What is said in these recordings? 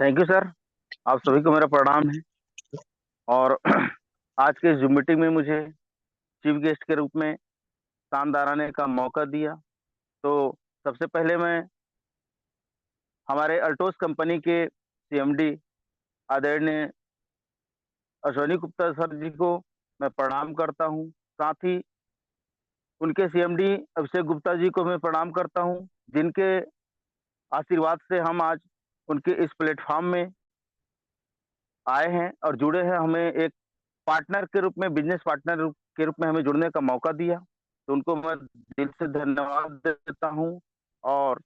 Thank you sir. आप सभी को मेरा प्रणाम है। और आज के जूम मीटिंग में मुझे चीफ गेस्ट के रूप में शानदार आने का मौका दिया। तो सबसे पहले मैं हमारे अल्टोस कंपनी के सीएमडी आदरणीय अश्वनी गुप्ता सर जी को मैं प्रणाम करता हूं। साथ ही उनके सीएमडी अभिषेक गुप्ता जी को मैं प्रणाम करता हूं, जिनके आशीर्वाद से हम आज उनके इस प्लेटफॉर्म में आए हैं और जुड़े हैं। हमें एक पार्टनर के रूप में, बिजनेस पार्टनर के रूप में हमें जुड़ने का मौका दिया, तो उनको मैं दिल से धन्यवाद देता हूं और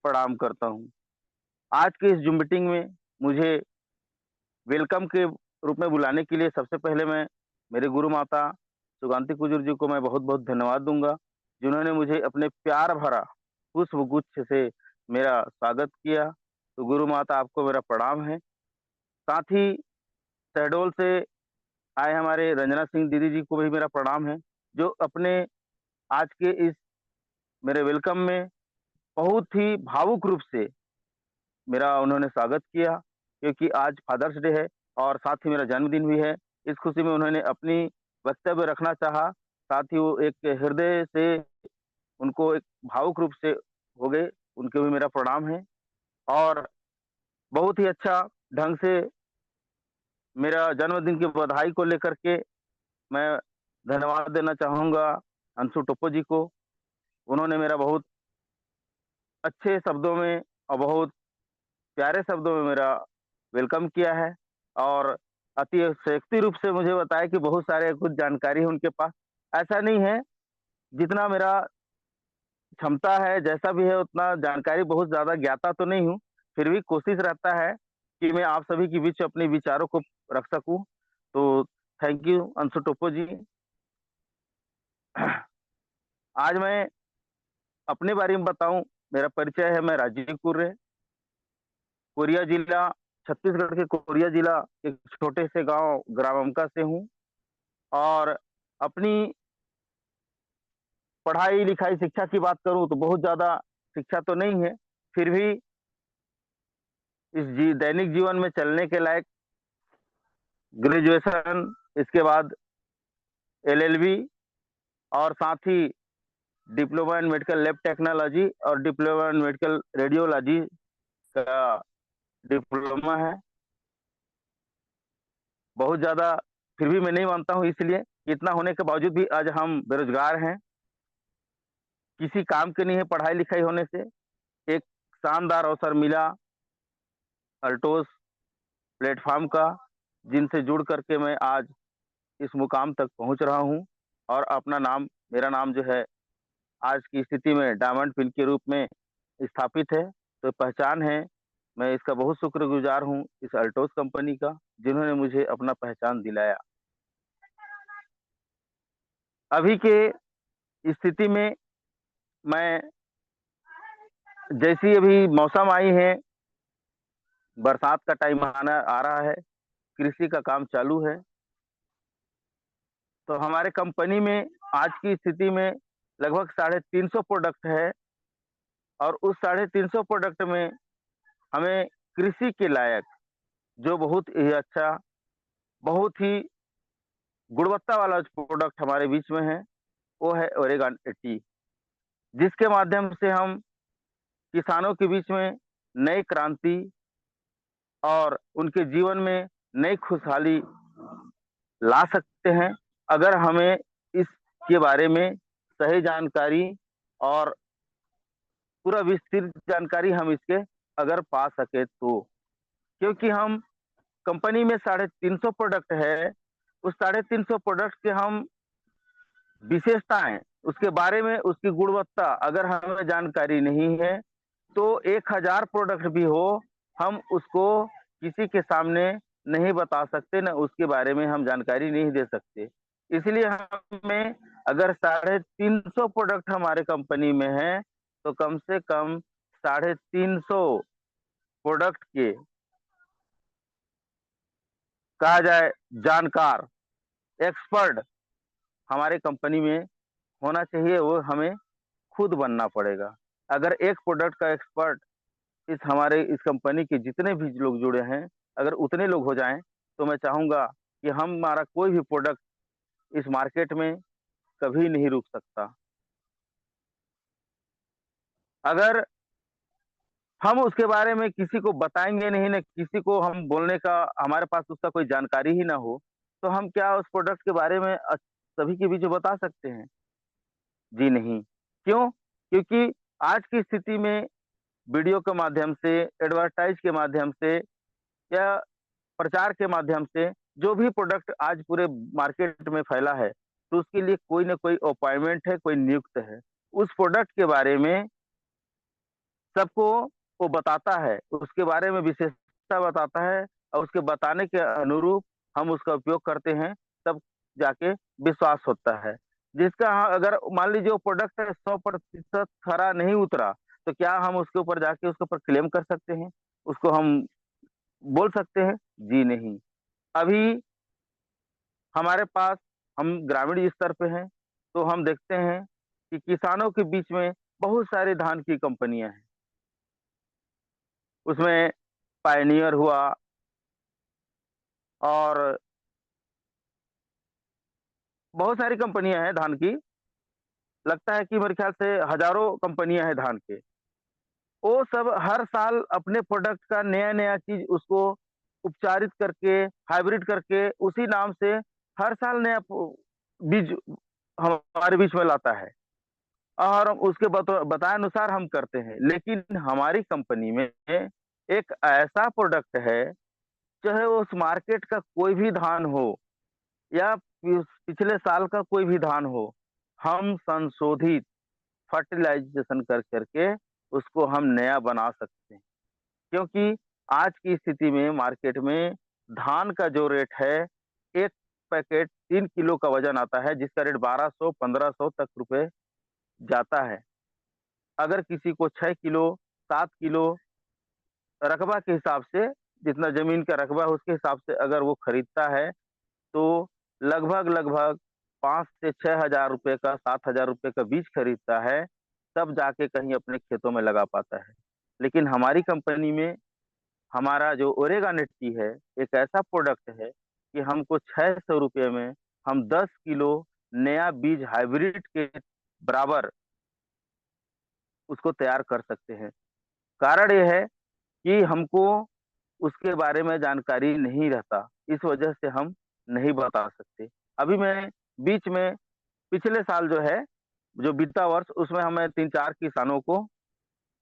प्रणाम करता हूं। आज की इस जूम मीटिंग में मुझे वेलकम के रूप में बुलाने के लिए सबसे पहले मैं मेरे गुरु माता सुगांती कुजूर जी को मैं बहुत बहुत धन्यवाद दूंगा, जिन्होंने मुझे अपने प्यार भरा पुष्प गुच्छ से मेरा स्वागत किया। तो गुरु माता, आपको मेरा प्रणाम है। साथ ही शहडोल से आए हमारे रंजना सिंह दीदी जी को भी मेरा प्रणाम है, जो अपने आज के इस मेरे वेलकम में बहुत ही भावुक रूप से मेरा उन्होंने स्वागत किया, क्योंकि आज फादर्स डे है और साथ ही मेरा जन्मदिन भी है। इस खुशी में उन्होंने अपनी वक्तव्य रखना चाहा, साथ ही वो एक हृदय से उनको एक भावुक रूप से हो गए, उनके भी मेरा प्रणाम है। और बहुत ही अच्छा ढंग से मेरा जन्मदिन की बधाई को लेकर के मैं धन्यवाद देना चाहूँगा अंशु टोप्पो जी को। उन्होंने मेरा बहुत अच्छे शब्दों में और बहुत प्यारे शब्दों में मेरा वेलकम किया है, और अति संयुक्ति रूप से मुझे बताया कि बहुत सारे कुछ जानकारी है उनके पास। ऐसा नहीं है, जितना मेरा क्षमता है, जैसा भी है उतना जानकारी बहुत ज्यादा ज्ञाता तो नहीं हूँ, फिर भी कोशिश रहता है कि मैं आप सभी के बीच अपने विचारों को रख सकूं। तो थैंक यू अंशु टोप्पो जी। आज मैं अपने बारे में बताऊं, मेरा परिचय है, मैं राजीव कुर्रे, कोरिया जिला, छत्तीसगढ़ के कोरिया जिला एक छोटे से गांव ग्राम अमका से हूं। और अपनी पढ़ाई लिखाई शिक्षा की बात करूं तो बहुत ज्यादा शिक्षा तो नहीं है, फिर भी इस दैनिक जीवन में चलने के लायक ग्रेजुएशन, इसके बाद एलएलबी, और साथ ही diploma in medical lab technology और डिप्लोमा इन मेडिकल रेडियोलॉजी का डिप्लोमा है। बहुत ज्यादा फिर भी मैं नहीं मानता हूँ, इसलिए इतना होने के बावजूद भी आज हम बेरोजगार हैं, किसी काम के नहीं है। पढ़ाई लिखाई होने से एक शानदार अवसर मिला अल्टोस प्लेटफॉर्म का, जिनसे जुड़ करके मैं आज इस मुकाम तक पहुंच रहा हूं, और अपना नाम, मेरा नाम जो है आज की स्थिति में डायमंड पिन के रूप में स्थापित है। तो पहचान है, मैं इसका बहुत शुक्रगुजार हूं इस अल्टोस कंपनी का, जिन्होंने मुझे अपना पहचान दिलाया। अभी के स्थिति में मैं, जैसी अभी मौसम आई है, बरसात का टाइम आना आ रहा है, कृषि का काम चालू है, तो हमारे कंपनी में आज की स्थिति में लगभग 350 प्रोडक्ट है। और उस 350 प्रोडक्ट में हमें कृषि के लायक जो बहुत ही अच्छा, बहुत ही गुणवत्ता वाला प्रोडक्ट हमारे बीच में है, वो है ओरेगन 80, जिसके माध्यम से हम किसानों के बीच में नई क्रांति और उनके जीवन में नई खुशहाली ला सकते हैं, अगर हमें इसके बारे में सही जानकारी और पूरा विस्तृत जानकारी हम इसके अगर पा सके तो। क्योंकि हम कंपनी में 350 प्रोडक्ट है, उस 350 प्रोडक्ट के हम विशेषताएं, उसके बारे में, उसकी गुणवत्ता अगर हमें जानकारी नहीं है, तो 1000 प्रोडक्ट भी हो, हम उसको किसी के सामने नहीं बता सकते, न उसके बारे में हम जानकारी नहीं दे सकते। इसलिए हमें, अगर 350 प्रोडक्ट हमारे कंपनी में है, तो कम से कम 350 प्रोडक्ट के, कहा जाए जानकार, एक्सपर्ट हमारे कंपनी में होना चाहिए, वो हमें खुद बनना पड़ेगा। अगर एक प्रोडक्ट का एक्सपर्ट इस हमारे इस कंपनी के जितने भी लोग जुड़े हैं, अगर उतने लोग हो जाएं, तो मैं चाहूंगा कि हमारा कोई भी प्रोडक्ट इस मार्केट में कभी नहीं रुक सकता। अगर हम उसके बारे में किसी को बताएंगे नहीं, ना किसी को हम बोलने का, हमारे पास उसका कोई जानकारी ही ना हो, तो हम क्या उस प्रोडक्ट के बारे में सभी के बीच में बता सकते हैं? जी नहीं। क्यों? क्योंकि आज की स्थिति में वीडियो के माध्यम से, एडवर्टाइज के माध्यम से या प्रचार के माध्यम से जो भी प्रोडक्ट आज पूरे मार्केट में फैला है, तो उसके लिए कोई ना कोई अपॉइंटमेंट है, कोई नियुक्त है। उस प्रोडक्ट के बारे में सबको वो बताता है, उसके बारे में विशेषता बताता है, और उसके बताने के अनुरूप हम उसका उपयोग करते हैं, तब जाके विश्वास होता है। जिसका अगर मान लीजिए वो प्रोडक्ट 100% खरा नहीं उतरा, तो क्या हम उसके ऊपर जाके उसके ऊपर क्लेम कर सकते हैं? उसको हम बोल सकते हैं? जी नहीं। अभी हमारे पास, हम ग्रामीण स्तर पे हैं, तो हम देखते हैं कि किसानों के बीच में बहुत सारी धान की कंपनियां हैं। उसमें पायनियर हुआ, और बहुत सारी कंपनियां हैं धान की। लगता है कि मेरे ख्याल से हजारों कंपनियां हैं धान के। वो सब हर साल अपने प्रोडक्ट का नया नया चीज उसको उपचारित करके, हाइब्रिड करके, उसी नाम से हर साल नया बीज हमारे बीच में लाता है, और हम उसके बताए अनुसार हम करते हैं। लेकिन हमारी कंपनी में एक ऐसा प्रोडक्ट है, चाहे वो उस मार्केट का कोई भी धान हो या पिछले साल का कोई भी धान हो, हम संशोधित फर्टिलाइजेशन कर करके उसको हम नया बना सकते हैं। क्योंकि आज की स्थिति में मार्केट में धान का जो रेट है, एक पैकेट 3 किलो का वजन आता है, जिसका रेट 1200 1500 तक रुपए जाता है। अगर किसी को 6 किलो, 7 किलो रकबा के हिसाब से, जितना जमीन का रकबा है उसके हिसाब से अगर वो खरीदता है, तो लगभग लगभग 5 से 6 हजार रुपए का, 7 हजार रुपए का बीज खरीदता है, तब जाके कहीं अपने खेतों में लगा पाता है। लेकिन हमारी कंपनी में हमारा जो ओरेगा नेटी है, एक ऐसा प्रोडक्ट है कि हमको 600 रुपये में हम 10 किलो नया बीज हाइब्रिड के बराबर उसको तैयार कर सकते हैं। कारण यह है कि हमको उसके बारे में जानकारी नहीं रहता, इस वजह से हम नहीं बता सकते। अभी मैं बीच में, पिछले साल जो है, जो बीता वर्ष, उसमें हमें 3 4 किसानों को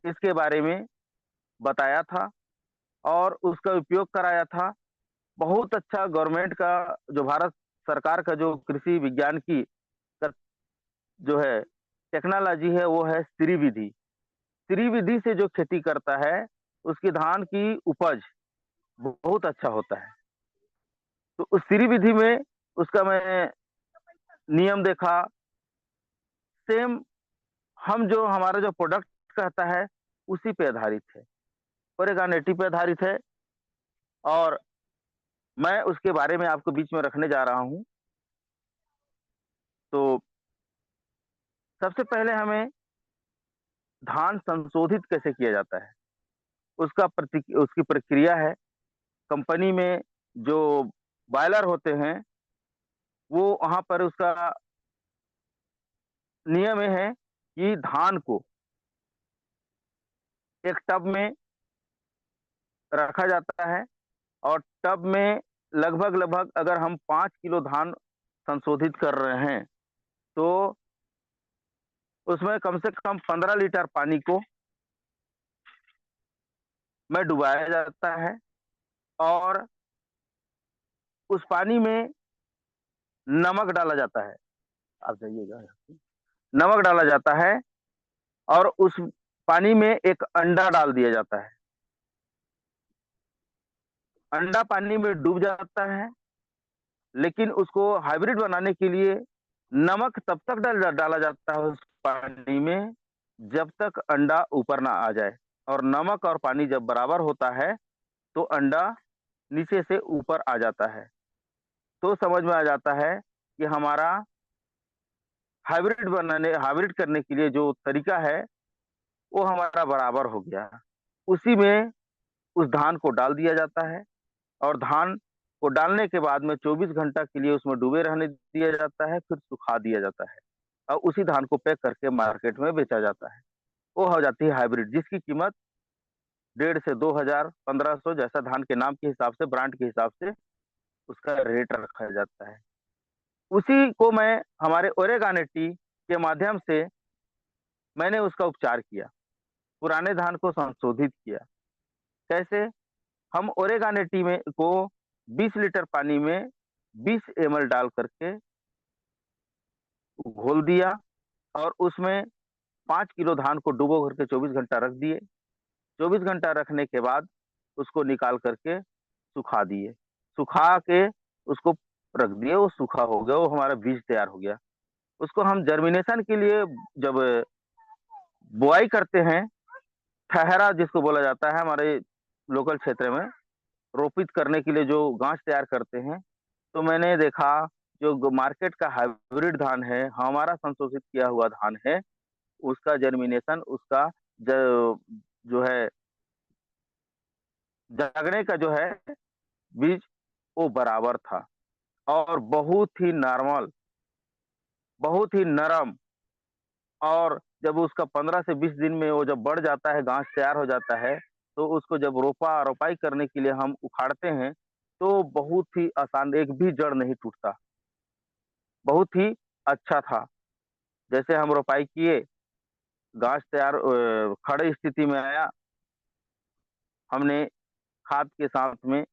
इसके बारे में बताया था और उसका उपयोग कराया था। बहुत अच्छा गवर्नमेंट का, जो भारत सरकार का जो कृषि विज्ञान की का जो है टेक्नोलॉजी है, वो है श्री विधि। श्री विधि से जो खेती करता है, उसकी धान की उपज बहुत अच्छा होता है। तो उस श्री विधि में उसका मैं नियम देखा, सेम हम जो हमारा जो प्रोडक्ट कहता है उसी पे आधारित है, ओरेगानेटी पे आधारित है। और मैं उसके बारे में आपको बीच में रखने जा रहा हूँ। तो सबसे पहले हमें धान संशोधित कैसे किया जाता है, उसकी प्रक्रिया है। कंपनी में जो बॉयलर होते हैं, वो वहां पर उसका नियम ये है कि धान को एक टब में रखा जाता है, और टब में लगभग लगभग अगर हम 5 किलो धान संशोधित कर रहे हैं, तो उसमें कम से कम 15 लीटर पानी को में डुबाया जाता है, और उस पानी में नमक डाला जाता है। आप जाइएगा, नमक डाला जाता है, और उस पानी में एक अंडा डाल दिया जाता है। अंडा पानी में डूब जाता है, लेकिन उसको हाइब्रिड बनाने के लिए नमक तब तक डाला जाता है उस पानी में जब तक अंडा ऊपर ना आ जाए। और नमक और पानी जब बराबर होता है, तो अंडा नीचे से ऊपर आ जाता है। तो समझ में आ जाता है कि हमारा हाइब्रिड करने के लिए जो तरीका है, वो हमारा बराबर हो गया। उसी में उस धान को डाल दिया जाता है, और धान को डालने के बाद में 24 घंटा के लिए उसमें डूबे रहने दिया जाता है, फिर सुखा दिया जाता है, और उसी धान को पैक करके मार्केट में बेचा जाता है। वो हो जाती है हाइब्रिड, जिसकी कीमत 1,500 से 2,000, 1,500, जैसा धान के नाम के हिसाब से, ब्रांड के हिसाब से उसका रेट रखा जाता है। उसी को मैं हमारे ओरेगान टी के माध्यम से मैंने उसका उपचार किया, पुराने धान को संशोधित किया। कैसे? हम ओरेगान टी में को 20 लीटर पानी में 20 ml डाल करके घोल दिया, और उसमें 5 किलो धान को डुबो करके 24 घंटा रख दिए। 24 घंटा रखने के बाद उसको निकाल करके सुखा दिए, सुखा के उसको रख दिए, वो सूखा हो गया, वो हमारा बीज तैयार हो गया। उसको हम जर्मिनेशन के लिए जब बुआई करते हैं, ठहरा जिसको बोला जाता है हमारे लोकल क्षेत्र में, रोपित करने के लिए जो गांच तैयार करते हैं, तो मैंने देखा जो मार्केट का हाइब्रिड धान है, हमारा संशोधित किया हुआ धान है, उसका जर्मिनेशन, उसका ज, जो है जगने का जो है बीज, वो बराबर था, और बहुत ही नॉर्मल, बहुत ही नरम। और जब उसका 15 से 20 दिन में वो जब बढ़ जाता है, घास तैयार हो जाता है, तो उसको जब रोपाई करने के लिए हम उखाड़ते हैं, तो बहुत ही आसान, एक भी जड़ नहीं टूटता, बहुत ही अच्छा था। जैसे हम रोपाई किए, घास तैयार खड़े स्थिति में आया, हमने खाद के साथ में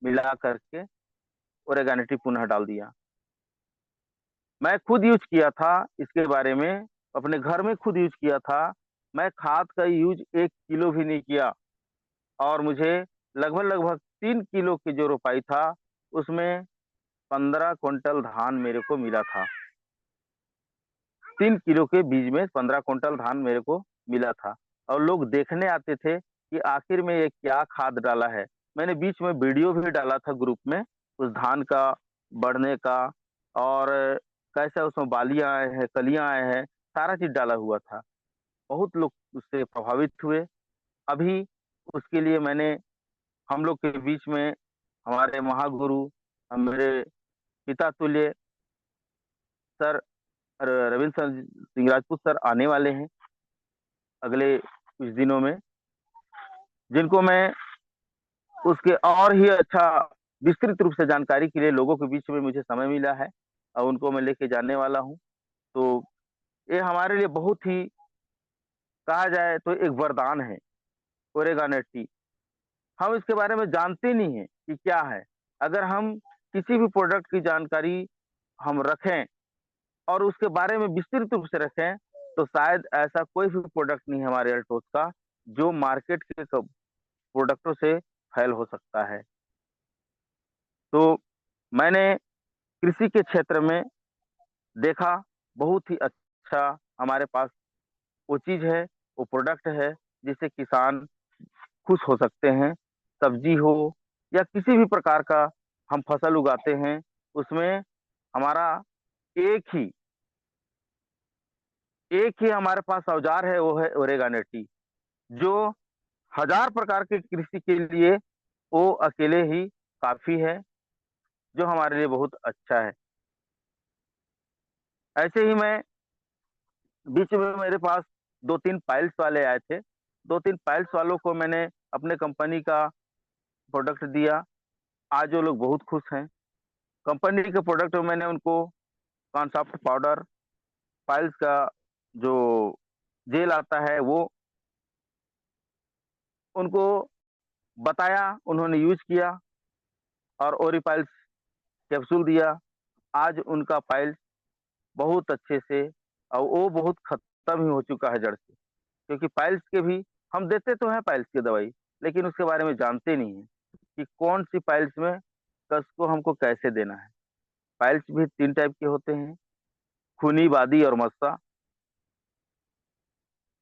मिला करके ओरेगानिटी पुनः डाल दिया। मैं खुद यूज किया था इसके बारे में, अपने घर में खुद यूज किया था। मैं खाद का यूज 1 किलो भी नहीं किया, और मुझे लगभग लगभग 3 किलो की जो रोपाई था, उसमें 15 क्विंटल धान मेरे को मिला था। 3 किलो के बीज में 15 क्विंटल धान मेरे को मिला था, और लोग देखने आते थे कि आखिर में ये क्या खाद डाला है। मैंने बीच में वीडियो भी डाला था ग्रुप में, उस धान का बढ़ने का, और कैसे उसमें बालियां आए हैं, कलियां आए हैं, सारा चीज डाला हुआ था। बहुत लोग उससे प्रभावित हुए। अभी उसके लिए मैंने, हम लोग के बीच में हमारे महागुरु, मेरे पिता तुल्य सर रविंद्र सिंह राजपूत सर आने वाले हैं अगले कुछ दिनों में, जिनको मैं उसके और ही अच्छा विस्तृत रूप से जानकारी के लिए लोगों के बीच में मुझे समय मिला है, और उनको मैं लेके जाने वाला हूँ। तो ये हमारे लिए बहुत ही, कहा जाए तो एक वरदान है ओरेगान टी। हम इसके बारे में जानते नहीं है कि क्या है। अगर हम किसी भी प्रोडक्ट की जानकारी हम रखें, और उसके बारे में विस्तृत रूप से रखें, तो शायद ऐसा कोई भी प्रोडक्ट नहीं है हमारे अल्टोस का जो मार्केट के प्रोडक्टों से फेल हो सकता है। तो मैंने कृषि के क्षेत्र में देखा, बहुत ही अच्छा हमारे पास वो चीज है, वो प्रोडक्ट है, जिससे किसान खुश हो सकते हैं। सब्जी हो या किसी भी प्रकार का हम फसल उगाते हैं, उसमें हमारा एक ही एक ही हमारे पास औजार है, वो है ओरेगान टी, जो 1000 प्रकार के कृषि के लिए वो अकेले ही काफी है, जो हमारे लिए बहुत अच्छा है। ऐसे ही मैं बीच में मेरे पास 2-3 पाइल्स वाले आए थे। 2-3 पाइल्स वालों को मैंने अपने कंपनी का प्रोडक्ट दिया। आज वो लोग बहुत खुश हैं। कंपनी के प्रोडक्ट में मैंने उनको कॉन्सॉफ्ट पाउडर, पाइल्स का जो जेल आता है, वो उनको बताया, उन्होंने यूज किया, और ओरिपाइल्स कैप्सूल दिया। आज उनका पाइल्स बहुत अच्छे से, और वो बहुत खत्म ही हो चुका है जड़ से। क्योंकि पाइल्स के भी हम देते तो हैं पाइल्स की दवाई, लेकिन उसके बारे में जानते नहीं है कि कौन सी पाइल्स में कस को हमको कैसे देना है। पाइल्स भी 3 टाइप के होते हैं, खूनी, वादी और मस्सा।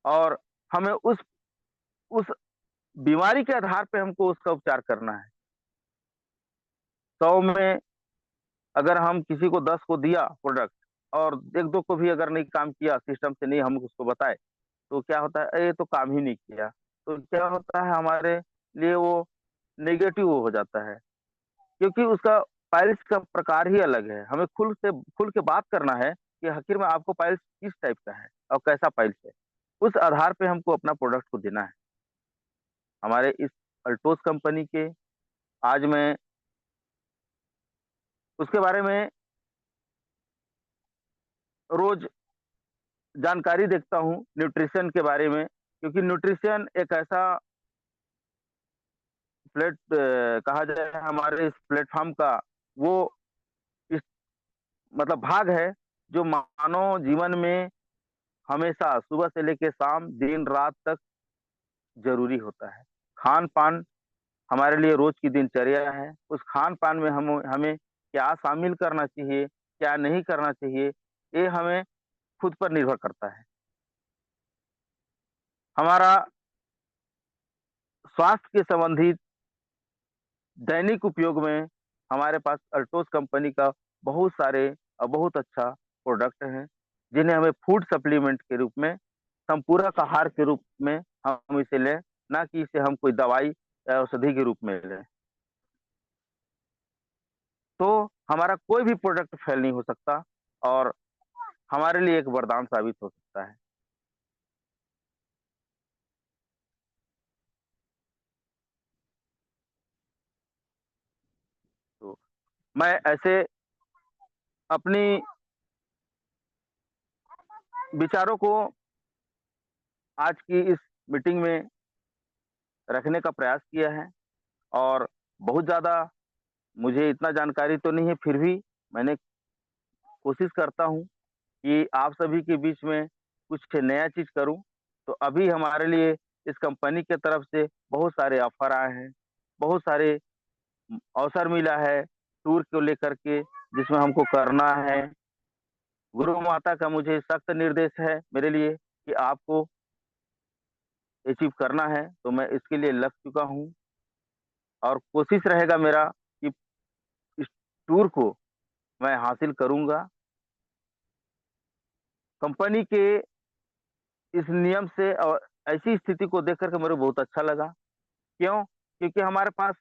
और हमें उस बीमारी के आधार पे हमको उसका उपचार करना है। 100 में अगर हम किसी को 10 को दिया प्रोडक्ट, और एक दो को भी अगर नहीं काम किया, सिस्टम से नहीं हम उसको बताए, तो क्या होता है, ये तो काम ही नहीं किया। तो क्या होता है हमारे लिए वो नेगेटिव हो जाता है, क्योंकि उसका पाइल्स का प्रकार ही अलग है। हमें खुल के बात करना है कि आखिर में आपको पाइल्स किस टाइप का है और कैसा पाइल्स है। उस आधार पे हमको अपना प्रोडक्ट को देना है। हमारे इस अल्टोस कंपनी के, आज मैं उसके बारे में रोज जानकारी देखता हूँ न्यूट्रिशन के बारे में, क्योंकि न्यूट्रिशन एक ऐसा कहा जाए हमारे इस प्लेटफॉर्म का वो इस मतलब भाग है जो मानव जीवन में हमेशा सुबह से लेकर शाम दिन रात तक जरूरी होता है। खान पान हमारे लिए रोज की दिनचर्या है। उस खान पान में हम हमें क्या शामिल करना चाहिए, क्या नहीं करना चाहिए, ये हमें खुद पर निर्भर करता है। हमारा स्वास्थ्य के संबंधित दैनिक उपयोग में हमारे पास अल्टोस कंपनी का बहुत सारे और बहुत अच्छा प्रोडक्ट हैं, जिन्हें हमें फूड सप्लीमेंट के रूप में, संपूरक आहार के रूप में हम इसे लें, ना कि इसे हम कोई दवाई या औषधि के रूप में लें। तो हमारा कोई भी प्रोडक्ट फेल नहीं हो सकता और हमारे लिए एक वरदान साबित हो सकता है। तो मैं ऐसे अपनी विचारों को आज की इस मीटिंग में रखने का प्रयास किया है, और बहुत ज़्यादा मुझे इतना जानकारी तो नहीं है, फिर भी मैंने कोशिश करता हूँ कि आप सभी के बीच में कुछ नया चीज़ करूँ। तो अभी हमारे लिए इस कंपनी के तरफ से बहुत सारे ऑफर आए हैं, बहुत सारे अवसर मिला है टूर को लेकर के, जिसमें हमको करना है। गुरु माता का मुझे सख्त निर्देश है मेरे लिए कि आपको अचीव करना है, तो मैं इसके लिए लग चुका हूँ और कोशिश रहेगा मेरा कि इस टूर को मैं हासिल करूँगा। कंपनी के इस नियम से और ऐसी स्थिति को देख कर के मेरे को बहुत अच्छा लगा। क्यों? क्योंकि हमारे पास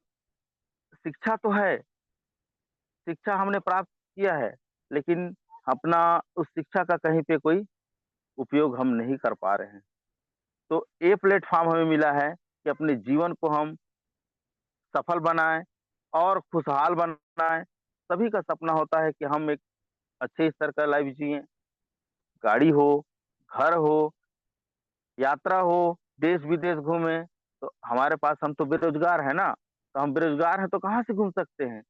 शिक्षा तो है, शिक्षा हमने प्राप्त किया है, लेकिन अपना उस शिक्षा का कहीं पे कोई उपयोग हम नहीं कर पा रहे हैं। तो ये प्लेटफ़ॉर्म हमें मिला है कि अपने जीवन को हम सफल बनाएँ और खुशहाल बनाएँ। सभी का सपना होता है कि हम एक अच्छे स्तर का लाइफ़ जिएँ, गाड़ी हो, घर हो, यात्रा हो, देश-विदेश घूमें। तो हमारे पास, हम तो बेरोज़गार हैं ना, तो हम बेरोज़गार हैं तो कहाँ से घूम सकते हैं?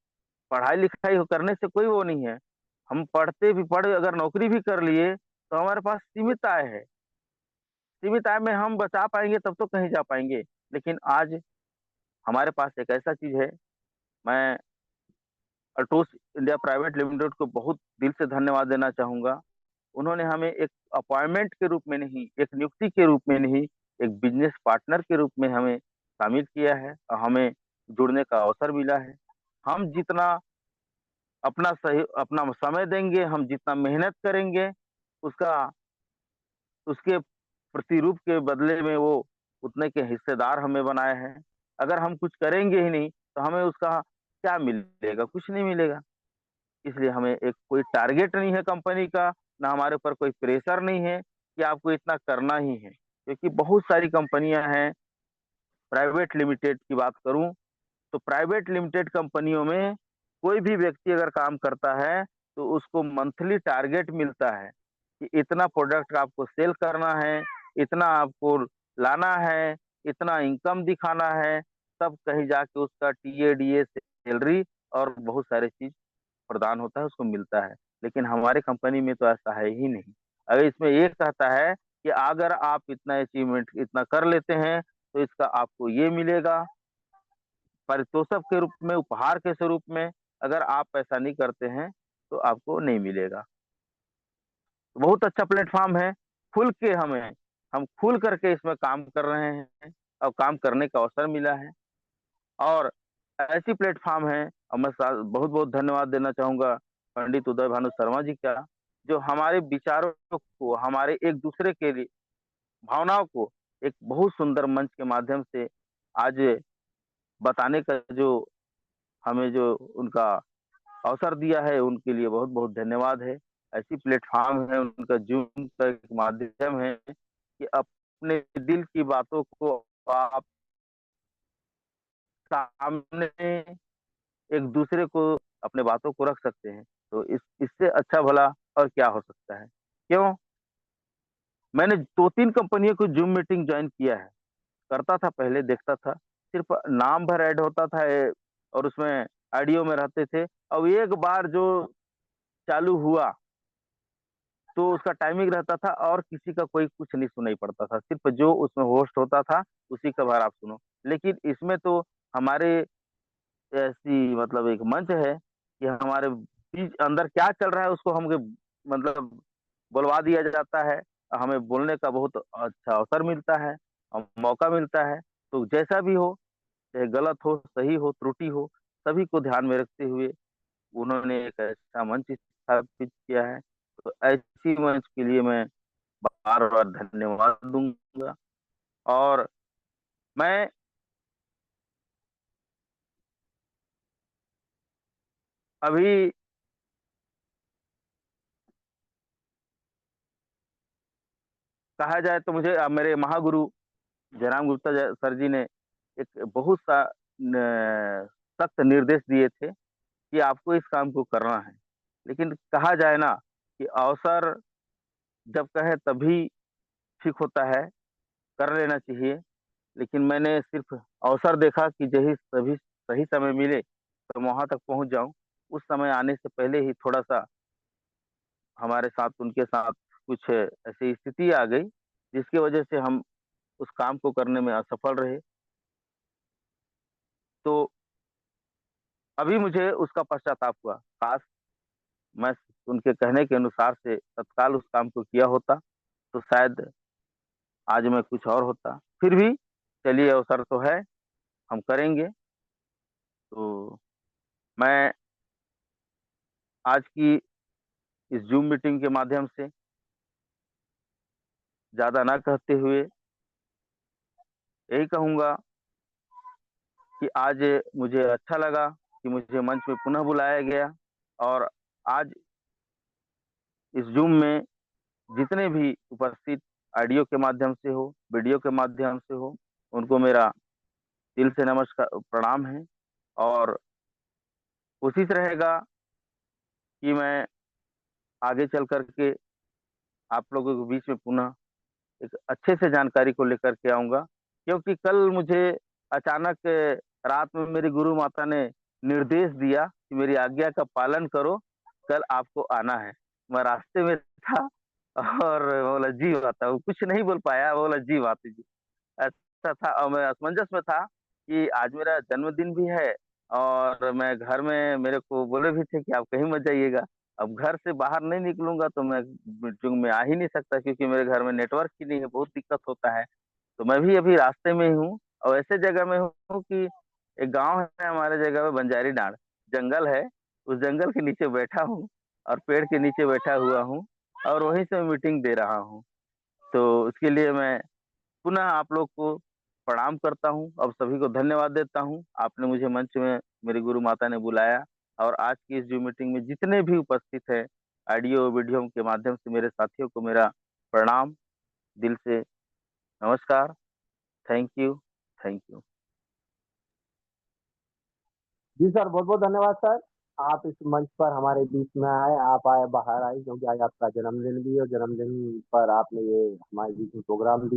पढ़ाई-लिखाई हो करने से कोई वो नहीं है। हम पढ़ अगर नौकरी भी कर लिए, तो हमारे पास सीमित आय है। सीमित आय में हम बचा पाएँगे तब तो कहीं जा पाएँगे। लेकिन आज हमारे पास एक ऐसा चीज़ है, मैं अल्टोस इंडिया प्राइवेट लिमिटेड को बहुत दिल से धन्यवाद देना चाहूँगा। उन्होंने हमें एक अपॉइंटमेंट के रूप में नहीं, एक नियुक्ति के रूप में नहीं, एक बिज़नेस पार्टनर के रूप में हमें शामिल किया है और हमें जुड़ने का अवसर मिला है। हम जितना अपना समय देंगे, हम जितना मेहनत करेंगे, उसका उसके प्रतिरूप के बदले में वो उतने के हिस्सेदार हमें बनाए हैं। अगर हम कुछ करेंगे ही नहीं, तो हमें उसका क्या मिलेगा? कुछ नहीं मिलेगा। इसलिए हमें एक कोई टारगेट नहीं है कंपनी का, ना हमारे ऊपर कोई प्रेशर नहीं है कि आपको इतना करना ही है। क्योंकि बहुत सारी कंपनियाँ हैं, प्राइवेट लिमिटेड की बात करूँ, तो प्राइवेट लिमिटेड कंपनियों में कोई भी व्यक्ति अगर काम करता है, तो उसको मंथली टारगेट मिलता है कि इतना प्रोडक्ट आपको सेल करना है, इतना आपको लाना है, इतना इनकम दिखाना है, तब कहीं जाके उसका टीए, डीए, सैलरी और बहुत सारी चीज़ प्रदान होता है, उसको मिलता है। लेकिन हमारे कंपनी में तो ऐसा है ही नहीं। अगर इसमें ये कहता है कि अगर आप इतना अचीवमेंट इतना कर लेते हैं, तो इसका आपको ये मिलेगा, पारितोषिक के रूप में, उपहार के स्वरूप में। अगर आप ऐसा नहीं करते हैं, तो आपको नहीं मिलेगा। बहुत अच्छा प्लेटफ़ॉर्म है, हम खुल करके इसमें काम कर रहे हैं और काम करने का अवसर मिला है। और ऐसी प्लेटफ़ॉर्म है, और मैं सा बहुत-बहुत धन्यवाद देना चाहूँगा पंडित उदय भानु शर्मा जी का, जो हमारे विचारों को, हमारे एक-दूसरे के लिए भावनाओं को एक बहुत सुंदर मंच के माध्यम से आज बताने का जो हमें जो उनका अवसर दिया है, उनके लिए बहुत-बहुत धन्यवाद है। ऐसी प्लेटफ़ॉर्म है उनका, ज़ूम का एक माध्यम है कि अपने दिल की बातों को आप सामने एक-दूसरे को अपने बातों को रख सकते हैं। तो इससे अच्छा भला और क्या हो सकता है? क्यों? मैंने 2-3 कंपनियों को ज़ूम मीटिंग जॉइन किया है। करता था पहले, देखता था, सिर्फ़ नाम भर ऐड होता था और उसमें ऑडियो में रहते थे। अब एक बार जो चालू हुआ, तो उसका टाइमिंग रहता था और किसी का कोई कुछ नहीं सुनाई पड़ता था। सिर्फ़ जो उसमें होस्ट होता था, उसी का भर आप सुनो। लेकिन इसमें तो हमारे ऐसी मतलब एक मंच है कि हमारे बीच अंदर क्या चल रहा है उसको हमको मतलब बुलवा दिया जाता है। हमें बोलने का बहुत अच्छा अवसर मिलता है, मौका मिलता है। तो जैसा भी हो, चाहे गलत हो, सही हो, त्रुटि हो, सभी को ध्यान में रखते हुए उन्होंने एक ऐसा मंच स्थापित किया है। तो ऐसी मंच के लिए मैं बार-बार धन्यवाद दूँगा और मैं अभी कहा जाए तो मुझे मेरे महागुरु जयराम गुप्ता सर जी ने एक बहुत सा सख्त निर्देश दिए थे कि आपको इस काम को करना है। लेकिन कहा जाए ना कि अवसर जब कहे तभी ठीक होता है, कर लेना चाहिए। लेकिन मैंने सिर्फ़ अवसर देखा कि यही सभी सही समय मिले, तो मैं वहाँ तक पहुँच जाऊँ। उस समय आने से पहले ही थोड़ा-सा हमारे साथ उनके साथ कुछ ऐसी स्थिति आ गई, जिसकी वजह से हम उस काम को करने में असफल रहे। तो अभी मुझे उसका पश्चाताप हुआ। काश मैं उनके कहने के अनुसार से तत्काल उस काम को किया होता, तो शायद आज मैं कुछ और होता। फिर भी चलिए अवसर तो है, हम करेंगे। तो मैं आज की इस ज़ूम मीटिंग के माध्यम से ज़्यादा ना कहते हुए यही कहूँगा कि आज मुझे अच्छा लगा कि मुझे मंच पे पुनः बुलाया गया और आज इस ज़ूम में जितने भी उपस्थित ऑडियो के माध्यम से हो, वीडियो के माध्यम से हो, उनको मेरा दिल से नमस्कार प्रणाम है और कोशिश रहेगा कि मैं आगे चल कर के आप लोगों के बीच में पुनः एक अच्छे से जानकारी को लेकर के आऊँगा। क्योंकि कल मुझे अचानक रात में मेरी गुरु माता ने निर्देश दिया कि मेरी आज्ञा का पालन करो, कल आपको आना है। मैं रास्ते में था और बोला जी माता, वो कुछ नहीं बोल पाया, बोला जी माता जी। ऐसा था और मैं असमंजस में था कि आज मेरा जन्मदिन भी है और मैं घर में मेरे को बोले भी थे कि आप कहीं मत जाइएगा। अब घर से बाहर नहीं निकलूँगा तो मैं मीटिंग में आ ही नहीं सकता क्योंकि मेरे घर में नेटवर्क ही नहीं है, बहुत दिक्कत होता है। तो मैं भी अभी रास्ते में ही हूँ और ऐसे जगह में हूँ कि एक गाँव है हमारे जगह में बंजारी डाँड़, जंगल है, उस जंगल के नीचे बैठा हूँ और पेड़ के नीचे बैठा हुआ हूँ और वहीं से मैं मीटिंग दे रहा हूँ। तो उसके लिए मैं पुनः आप लोग को प्रणाम करता हूँ और सभी को धन्यवाद देता हूँ। आपने मुझे मंच में मेरी गुरु माता ने बुलाया और आज की इस ज़ूम मीटिंग में जितने भी उपस्थित हैं, ऑडियो, वीडियो के माध्यम से मेरे साथियों को मेरा प्रणाम, दिल से नमस्कार। Thank you, thank you. जी सर, बहुत बहुत धन्यवाद सर। आप इस मंच पर हमारे बीच में आए, आप आए बाहर आए क्योंकि आज आपका जन्मदिन भी है और जन्मदिन पर आपने ये हमारे बीच में प्रोग्राम